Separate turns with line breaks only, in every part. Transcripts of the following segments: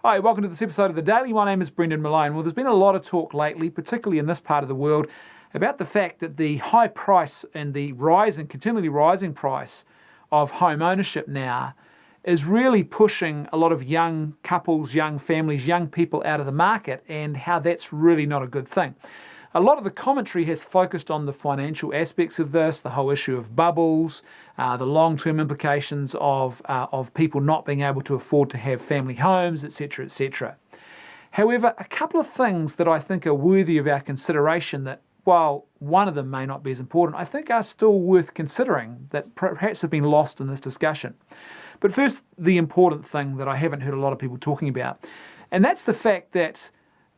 Hi, welcome to this episode of The Daily. My name is Brendan Malone. Well, there's been a lot of talk lately, particularly in this part of the world, about the fact that the high price and the continually rising price of home ownership now is really pushing a lot of young couples, young families, young people out of the market, and how that's really not a good thing. A lot of the commentary has focused on the financial aspects of this, the whole issue of bubbles, the long-term implications of people not being able to afford to have family homes, etc., etc. However, a couple of things that I think are worthy of our consideration that, while one of them may not be as important, I think are still worth considering that perhaps have been lost in this discussion. But first, the important thing that I haven't heard a lot of people talking about, and that's the fact that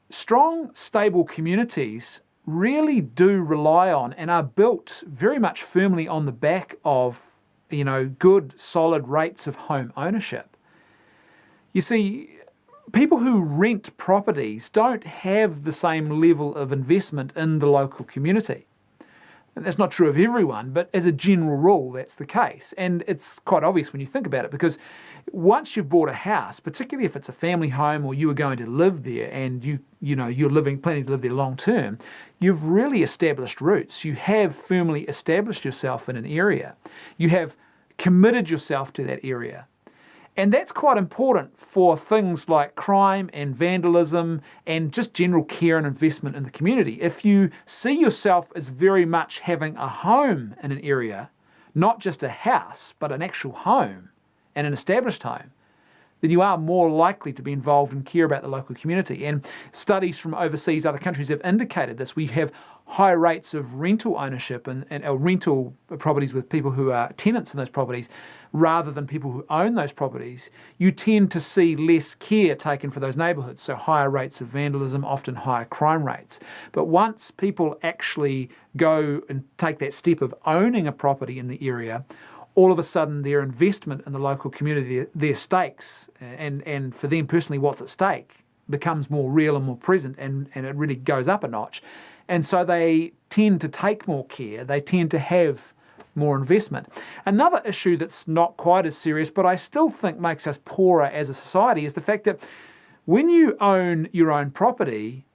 strong, stable communities really do rely on and are built very much firmly on the back of, good, solid rates of home ownership. You see, people who rent properties don't have the same level of investment in the local community. And that's not true of everyone, but as a general rule, that's the case. And it's quite obvious when you think about it, because once you've bought a house, particularly if it's a family home or you are going to live there and you're planning to live there long term, you've really established roots. You have firmly established yourself in an area. You have committed yourself to that area. And that's quite important for things like crime and vandalism and just general care and investment in the community. If you see yourself as very much having a home in an area, not just a house, but an actual home and an established home, then you are more likely to be involved and care about the local community. And studies from overseas, other countries have indicated this. We have high rates of rental ownership and rental properties with people who are tenants in those properties rather than people who own those properties. You tend to see less care taken for those neighbourhoods, so higher rates of vandalism, often higher crime rates. But once people actually go and take that step of owning a property in the area, all of a sudden their investment in the local community, their stakes, and for them personally what's at stake, becomes more real and more present, and it really goes up a notch. And so they tend to take more care, they tend to have more investment. Another issue that's not quite as serious, but I still think makes us poorer as a society, is the fact that when you own your own property,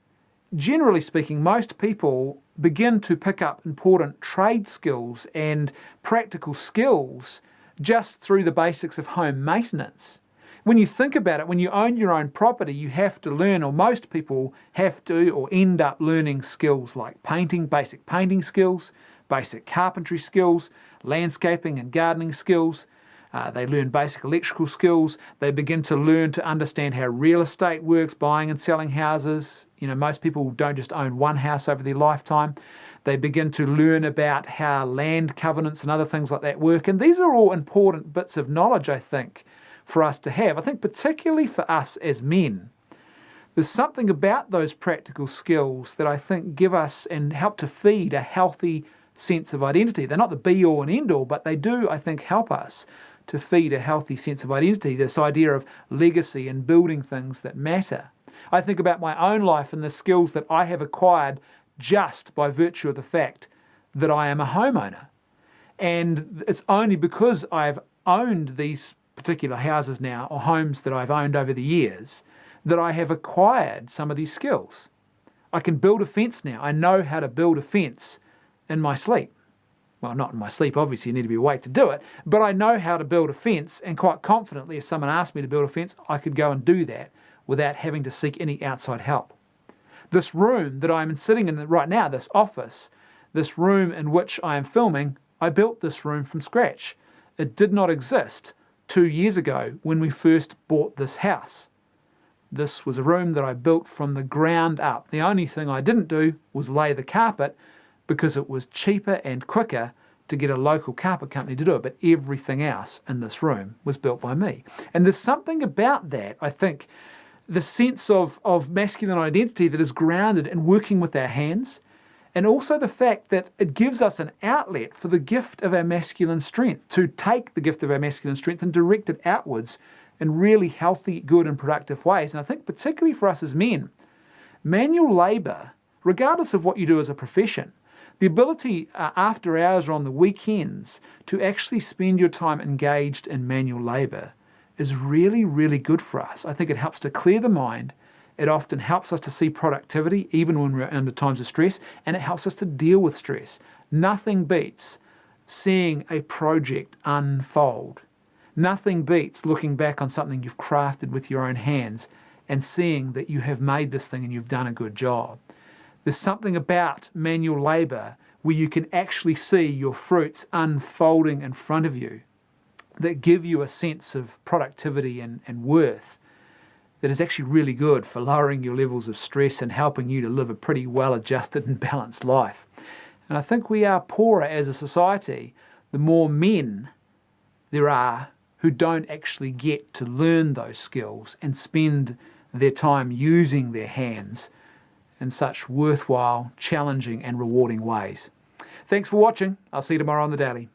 generally speaking, most people begin to pick up important trade skills and practical skills just through the basics of home maintenance. When you think about it, when you own your own property, you have to learn, or most people have to, or end up learning skills like painting, basic painting skills, basic carpentry skills, landscaping and gardening skills. They learn basic electrical skills. They begin to learn to understand how real estate works, buying and selling houses. Most people don't just own one house over their lifetime. They begin to learn about how land covenants and other things like that work. And these are all important bits of knowledge, I think, for us to have. I think particularly for us as men, there's something about those practical skills that I think give us and help to feed a healthy sense of identity. They're not the be-all and end-all, but they do, I think, help us to feed a healthy sense of identity, this idea of legacy and building things that matter. I think about my own life and the skills that I have acquired just by virtue of the fact that I am a homeowner. And it's only because I've owned these particular houses now, or homes that I've owned over the years, that I have acquired some of these skills. I can build a fence now. I know how to build a fence in my sleep. Well, not in my sleep, obviously, you need to be awake to do it, but I know how to build a fence, and quite confidently, if someone asked me to build a fence, I could go and do that without having to seek any outside help. This room that I'm sitting in right now, this office, this room in which I am filming, I built this room from scratch. It did not exist 2 years ago when we first bought this house. This was a room that I built from the ground up. The only thing I didn't do was lay the carpet, because it was cheaper and quicker to get a local carpet company to do it. But everything else in this room was built by me. And there's something about that, I think, the sense of masculine identity that is grounded in working with our hands, and also the fact that it gives us an outlet for the gift of our masculine strength, to take the gift of our masculine strength and direct it outwards in really healthy, good and productive ways. And I think particularly for us as men, manual labour, regardless of what you do as a profession, the ability after hours or on the weekends to actually spend your time engaged in manual labour is really, really good for us. I think it helps to clear the mind. It often helps us to see productivity even when we're under times of stress, and it helps us to deal with stress. Nothing beats seeing a project unfold. Nothing beats looking back on something you've crafted with your own hands and seeing that you have made this thing and you've done a good job. There's something about manual labour where you can actually see your fruits unfolding in front of you that give you a sense of productivity and worth that is actually really good for lowering your levels of stress and helping you to live a pretty well-adjusted and balanced life. And I think we are poorer as a society the more men there are who don't actually get to learn those skills and spend their time using their hands in such worthwhile, challenging and rewarding ways. Thanks for watching. I'll see you tomorrow on The Daily.